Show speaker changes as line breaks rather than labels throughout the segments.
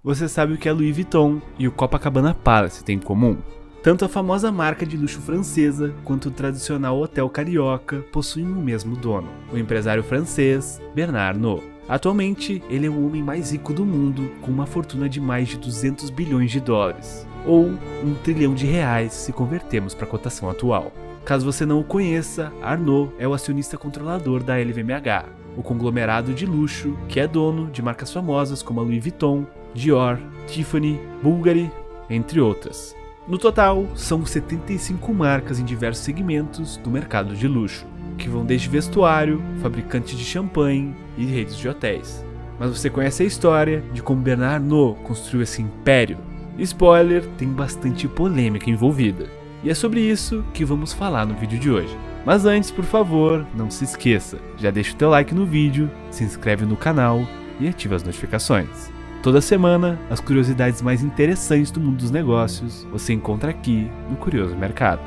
Você sabe o que a Louis Vuitton e o Copacabana Palace têm em comum? Tanto a famosa marca de luxo francesa quanto o tradicional hotel carioca possuem o mesmo dono, o empresário francês Bernard Arnault. Atualmente, ele é o homem mais rico do mundo, com uma fortuna de mais de 200 bilhões de dólares, ou R$1 trilhão se convertermos para a cotação atual. Caso você não o conheça, Arnault é o acionista controlador da LVMH, o conglomerado de luxo que é dono de marcas famosas como a Louis Vuitton, Dior, Tiffany, Bulgari, entre outras. No total, são 75 marcas em diversos segmentos do mercado de luxo, que vão desde vestuário, fabricantes de champanhe e redes de hotéis. Mas você conhece a história de como Bernard Arnault construiu esse império? Spoiler, tem bastante polêmica envolvida. E é sobre isso que vamos falar no vídeo de hoje. Mas antes, por favor, não se esqueça, já deixa o teu like no vídeo, se inscreve no canal e ativa as notificações. Toda semana, as curiosidades mais interessantes do mundo dos negócios você encontra aqui no Curioso Mercado.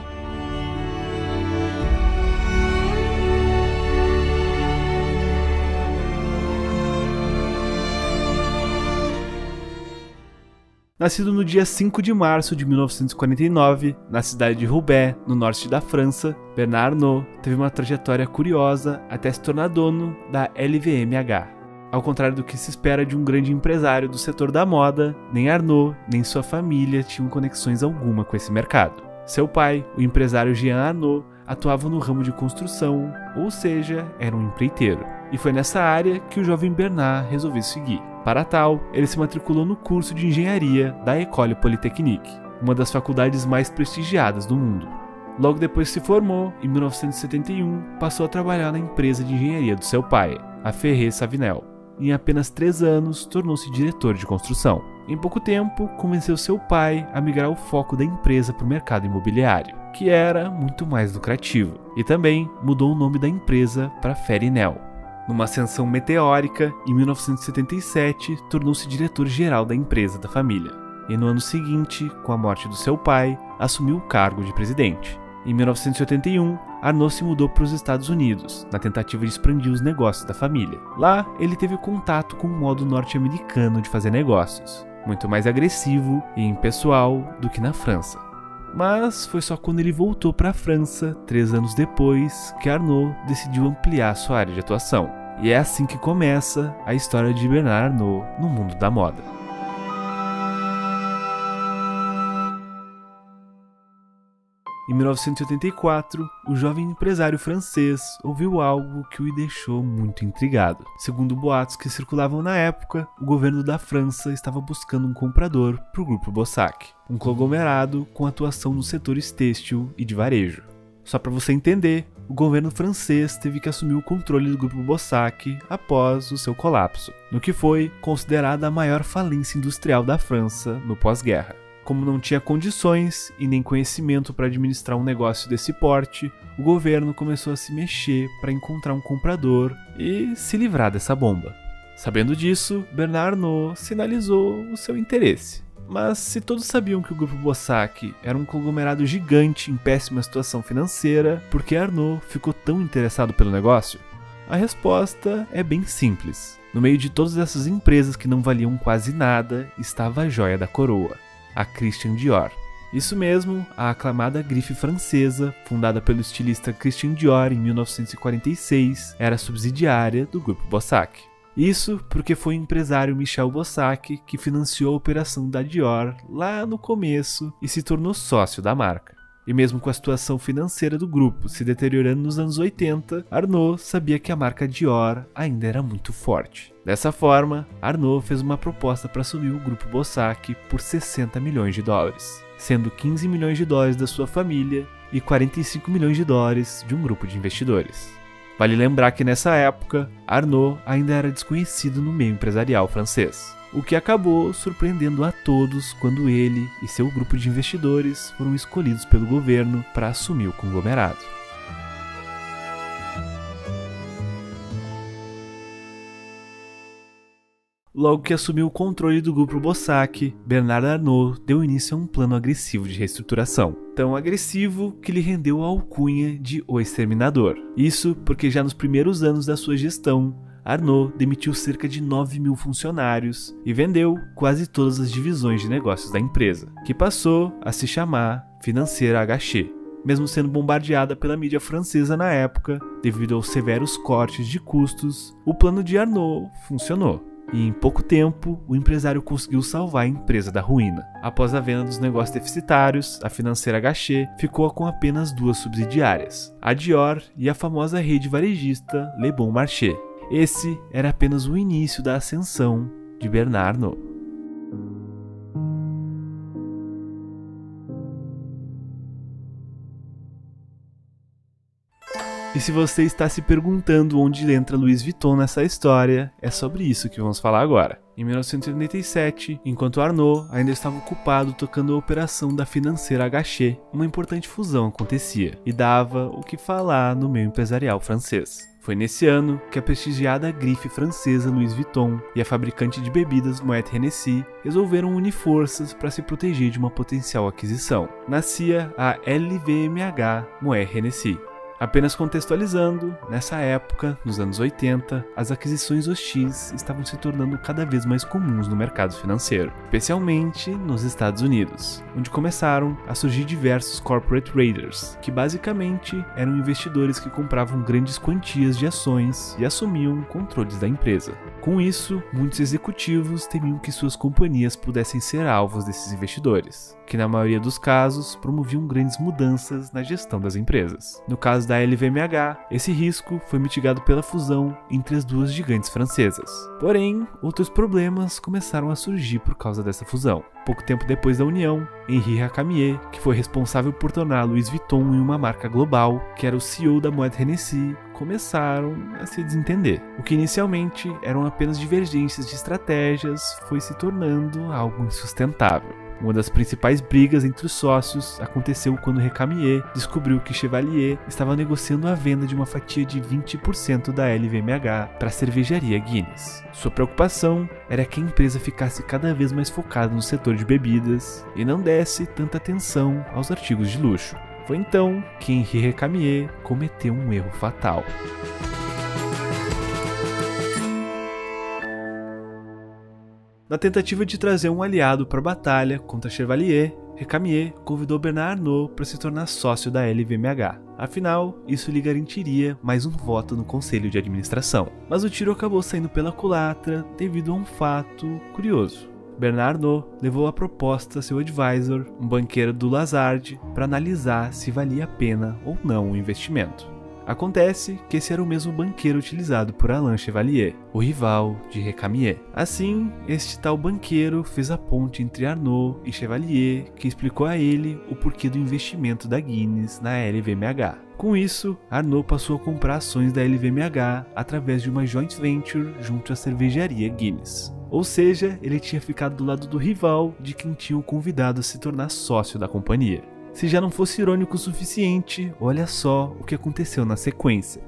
Nascido no dia 5 de março de 1949, na cidade de Roubaix, no norte da França, Bernard Arnault teve uma trajetória curiosa até se tornar dono da LVMH. Ao contrário do que se espera de um grande empresário do setor da moda, nem Arnault nem sua família tinham conexões alguma com esse mercado. Seu pai, o empresário Jean Arnault, atuava no ramo de construção, ou seja, era um empreiteiro. E foi nessa área que o jovem Bernard resolveu seguir. Para tal, ele se matriculou no curso de engenharia da École Polytechnique, uma das faculdades mais prestigiadas do mundo. Logo depois se formou, em 1971, passou a trabalhar na empresa de engenharia do seu pai, a Ferré Savinel. Em apenas 3 anos, tornou-se diretor de construção. Em pouco tempo, convenceu seu pai a migrar o foco da empresa para o mercado imobiliário, que era muito mais lucrativo, e também mudou o nome da empresa para Ferinel. Numa ascensão meteórica, em 1977, tornou-se diretor-geral da empresa da família. E no ano seguinte, com a morte do seu pai, assumiu o cargo de presidente. Em 1981, Arnault se mudou para os Estados Unidos, na tentativa de expandir os negócios da família. Lá, ele teve contato com o modo norte-americano de fazer negócios, muito mais agressivo e impessoal do que na França. Mas foi só quando ele voltou para a França, 3 anos depois, que Arnault decidiu ampliar sua área de atuação. E é assim que começa a história de Bernard Arnault no mundo da moda. Em 1984, o jovem empresário francês ouviu algo que o deixou muito intrigado. Segundo boatos que circulavam na época, o governo da França estava buscando um comprador para o Grupo Bossach, um conglomerado com atuação nos setores têxtil e de varejo. Só para você entender, o governo francês teve que assumir o controle do Grupo Bossach após o seu colapso, no que foi considerada a maior falência industrial da França no pós-guerra. Como não tinha condições e nem conhecimento para administrar um negócio desse porte, o governo começou a se mexer para encontrar um comprador e se livrar dessa bomba. Sabendo disso, Bernard Arnault sinalizou o seu interesse. Mas se todos sabiam que o Grupo Bossach era um conglomerado gigante em péssima situação financeira, por que Arnault ficou tão interessado pelo negócio? A resposta é bem simples. No meio de todas essas empresas que não valiam quase nada, estava a joia da coroa, a Christian Dior. Isso mesmo, a aclamada grife francesa, fundada pelo estilista Christian Dior em 1946, era subsidiária do Grupo Bossach. Isso porque foi o empresário Michel Bossach que financiou a operação da Dior lá no começo e se tornou sócio da marca. E mesmo com a situação financeira do grupo se deteriorando nos anos 80, Arnault sabia que a marca Dior ainda era muito forte. Dessa forma, Arnault fez uma proposta para assumir o Grupo Bossach por 60 milhões de dólares, sendo 15 milhões de dólares da sua família e 45 milhões de dólares de um grupo de investidores. Vale lembrar que nessa época, Arnault ainda era desconhecido no meio empresarial francês, o que acabou surpreendendo a todos quando ele e seu grupo de investidores foram escolhidos pelo governo para assumir o conglomerado. Logo que assumiu o controle do Grupo Bossach, Bernard Arnault deu início a um plano agressivo de reestruturação. Tão agressivo que lhe rendeu a alcunha de O Exterminador. Isso porque já nos primeiros anos da sua gestão, Arnault demitiu cerca de 9.000 funcionários e vendeu quase todas as divisões de negócios da empresa, que passou a se chamar Financière Agaché. Mesmo sendo bombardeada pela mídia francesa na época, devido aos severos cortes de custos, o plano de Arnault funcionou. E em pouco tempo, o empresário conseguiu salvar a empresa da ruína. Após a venda dos negócios deficitários, a Financière Agaché ficou com apenas 2 subsidiárias, a Dior e a famosa rede varejista Le Bon Marché. Esse era apenas o início da ascensão de Bernard Arnault. E se você está se perguntando onde entra Louis Vuitton nessa história, é sobre isso que vamos falar agora. Em 1987, enquanto Arnault ainda estava ocupado tocando a operação da Financière Agaché, uma importante fusão acontecia e dava o que falar no meio empresarial francês. Foi nesse ano que a prestigiada grife francesa Louis Vuitton e a fabricante de bebidas Moet Hennessy resolveram unir forças para se proteger de uma potencial aquisição. Nascia a LVMH Moet Hennessy. Apenas contextualizando, nessa época, nos anos 80, as aquisições hostis estavam se tornando cada vez mais comuns no mercado financeiro, especialmente nos Estados Unidos, onde começaram a surgir diversos corporate raiders, que basicamente eram investidores que compravam grandes quantias de ações e assumiam controles da empresa. Com isso, muitos executivos temiam que suas companhias pudessem ser alvos desses investidores, que na maioria dos casos promoviam grandes mudanças na gestão das empresas. No caso da LVMH, esse risco foi mitigado pela fusão entre as duas gigantes francesas. Porém, outros problemas começaram a surgir por causa dessa fusão. Pouco tempo depois da união, Henri Recamier, que foi responsável por tornar Louis Vuitton em uma marca global, que era o CEO da Moet Hennessy, começaram a se desentender. O que inicialmente eram apenas divergências de estratégias foi se tornando algo insustentável. Uma das principais brigas entre os sócios aconteceu quando Recamier descobriu que Chevalier estava negociando a venda de uma fatia de 20% da LVMH para a cervejaria Guinness. Sua preocupação era que a empresa ficasse cada vez mais focada no setor de bebidas e não desse tanta atenção aos artigos de luxo. Foi então que Henri Recamier cometeu um erro fatal. Na tentativa de trazer um aliado para a batalha contra Chevalier, Recamier convidou Bernard Arnault para se tornar sócio da LVMH. Afinal, isso lhe garantiria mais um voto no conselho de administração. Mas o tiro acabou saindo pela culatra devido a um fato curioso. Bernard Arnault levou a proposta a seu advisor, um banqueiro do Lazard, para analisar se valia a pena ou não o investimento. Acontece que esse era o mesmo banqueiro utilizado por Alain Chevalier, o rival de Recamier. Assim, este tal banqueiro fez a ponte entre Arnault e Chevalier, que explicou a ele o porquê do investimento da Guinness na LVMH. Com isso, Arnault passou a comprar ações da LVMH através de uma joint venture junto à cervejaria Guinness. Ou seja, ele tinha ficado do lado do rival de quem tinha o convidado a se tornar sócio da companhia. Se já não fosse irônico o suficiente, olha só o que aconteceu na sequência.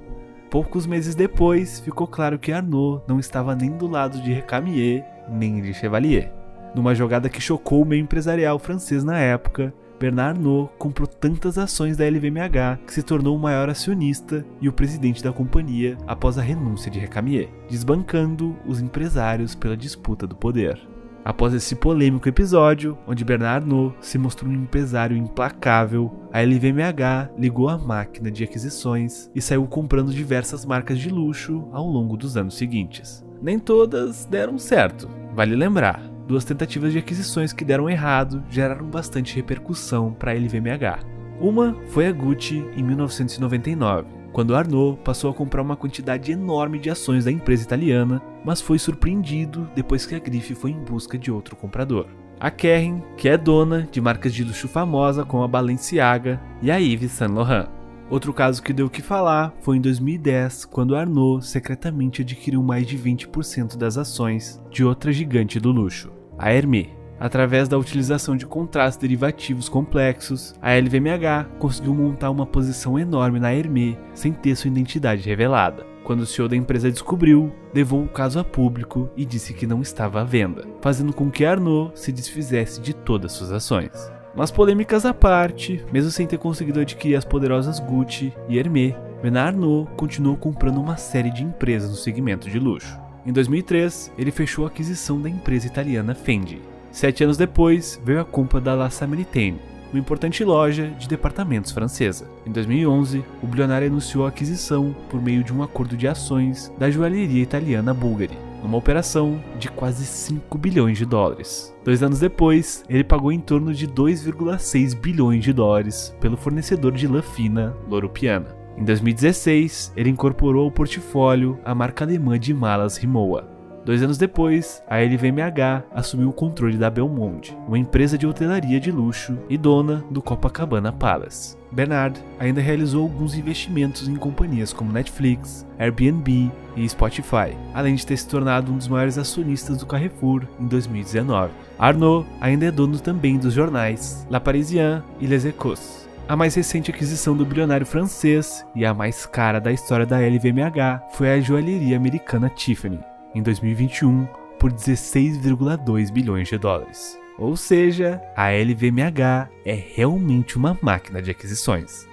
Poucos meses depois, ficou claro que Arnault não estava nem do lado de Recamier, nem de Chevalier. Numa jogada que chocou o meio empresarial francês na época, Bernard Arnault comprou tantas ações da LVMH que se tornou o maior acionista e o presidente da companhia após a renúncia de Recamier, desbancando os empresários pela disputa do poder. Após esse polêmico episódio, onde Bernard Arnault se mostrou um empresário implacável, a LVMH ligou a máquina de aquisições e saiu comprando diversas marcas de luxo ao longo dos anos seguintes. Nem todas deram certo, vale lembrar. 2 tentativas de aquisições que deram errado geraram bastante repercussão para a LVMH. Uma foi a Gucci em 1999. Quando Arnault passou a comprar uma quantidade enorme de ações da empresa italiana, mas foi surpreendido depois que a grife foi em busca de outro comprador. A Kering, que é dona de marcas de luxo famosa como a Balenciaga e a Yves Saint Laurent. Outro caso que deu o que falar foi em 2010, quando Arnault secretamente adquiriu mais de 20% das ações de outra gigante do luxo, a Hermès. Através da utilização de contratos derivativos complexos, a LVMH conseguiu montar uma posição enorme na Hermès sem ter sua identidade revelada. Quando o CEO da empresa descobriu, levou o caso a público e disse que não estava à venda, fazendo com que Arnault se desfizesse de todas suas ações. Mas polêmicas à parte, mesmo sem ter conseguido adquirir as poderosas Gucci e Hermès, Bernard Arnault continuou comprando uma série de empresas no segmento de luxo. Em 2003, ele fechou a aquisição da empresa italiana Fendi. 7 anos depois, veio a compra da La Samaritaine, uma importante loja de departamentos francesa. Em 2011, o bilionário anunciou a aquisição, por meio de um acordo de ações, da joalheria italiana Bulgari, numa operação de quase 5 bilhões de dólares. 2 anos depois, ele pagou em torno de 2,6 bilhões de dólares pelo fornecedor de lã fina Loro Piana. Em 2016, ele incorporou ao portfólio a marca alemã de malas Rimowa. 2 anos depois, a LVMH assumiu o controle da Belmonte, uma empresa de hotelaria de luxo e dona do Copacabana Palace. Bernard ainda realizou alguns investimentos em companhias como Netflix, Airbnb e Spotify, além de ter se tornado um dos maiores acionistas do Carrefour em 2019. Arnault ainda é dono também dos jornais Le Parisien e Les Echos. A mais recente aquisição do bilionário francês e a mais cara da história da LVMH foi a joalheria americana Tiffany, em 2021, por 16,2 bilhões de dólares. Ou seja, a LVMH é realmente uma máquina de aquisições.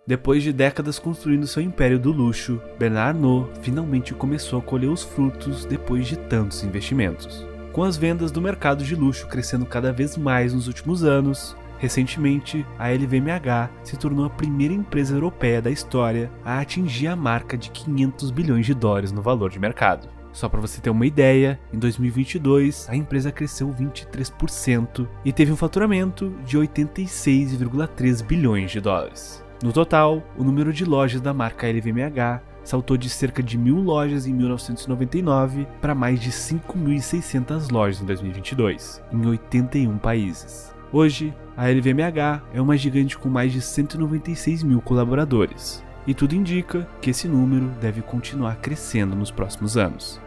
Depois de décadas construindo seu império do luxo, Bernard Arnault finalmente começou a colher os frutos depois de tantos investimentos. Com as vendas do mercado de luxo crescendo cada vez mais nos últimos anos, recentemente a LVMH se tornou a primeira empresa europeia da história a atingir a marca de 500 bilhões de dólares no valor de mercado. Só para você ter uma ideia, em 2022 a empresa cresceu 23% e teve um faturamento de 86,3 bilhões de dólares. No total, o número de lojas da marca LVMH saltou de cerca de 1.000 lojas em 1999 para mais de 5.600 lojas em 2022, em 81 países. Hoje, a LVMH é uma gigante com mais de 196 mil colaboradores, e tudo indica que esse número deve continuar crescendo nos próximos anos.